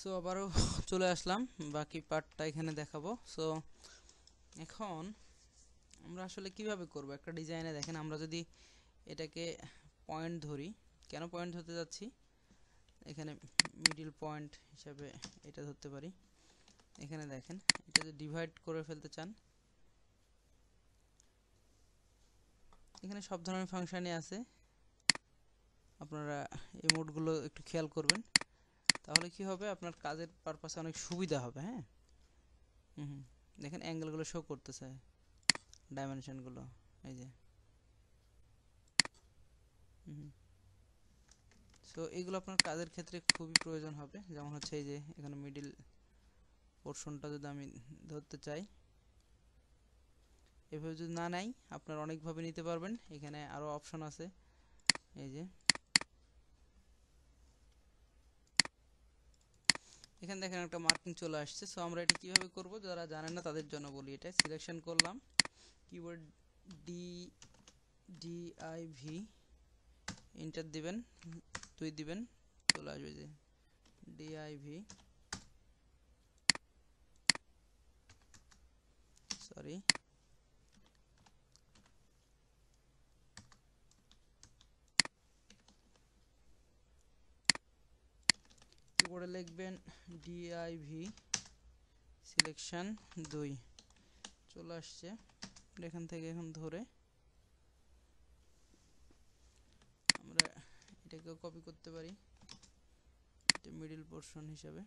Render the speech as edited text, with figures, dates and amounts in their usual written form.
So আবারও চলে আসলাম, বাকি পার্টটা এখানে দেখাবো। সো এখন আমরা আসলে কিভাবে করব একটা ডিজাইনে। দেখেন, আমরা যদি এটাকে পয়েন্ট ধরি, কেন পয়েন্ট ধরতে যাচ্ছি, এখানে মিডল পয়েন্ট হিসাবে এটা ধরতে পারি। এখানে দেখেন, এটা যদি ডিভাইড করে ফেলতে চান, এখানে সব ধরনের ফাংশনই আছে, আপনারা এই মোডগুলো একটু খেয়াল করবেন, তাহলে কি হবে, আপনার কাজের পারপাসে অনেক সুবিধা হবে। হ্যাঁ, দেখেন অ্যাঙ্গেলগুলো শো করতেছে, ডাইমেনশনগুলো, এই যে। সো এগুলো আপনার কাজের ক্ষেত্রে খুবই প্রয়োজন হবে। যেমন হচ্ছে এই যে এখানে মিডিল পোর্শনটা যদি আমি ধরতে চাই, এভাবে যদি না নেই, আপনার অনেকভাবে নিতে পারবেন। এখানে আরও অপশন আছে, এই যে এখানে দেখেন একটা মার্কিং চলে আসছে। সো আমরা এটা কিভাবে করব, যারা জানেন না তাদের জন্য বলি। এটা সিলেকশন করলাম, কিবোর্ড DIV এন্টার দিবেন, 2 দিবেন, চলে আসবে যে DIV, সরি, কিবোর্ডে লিখবেন DIV সিলেকশন 2, চলে আসছে। এখান থেকে এখন ধরে আমরা এটাকেও কপি করতে পারি, এটা মিডল পোর্শন হিসাবে।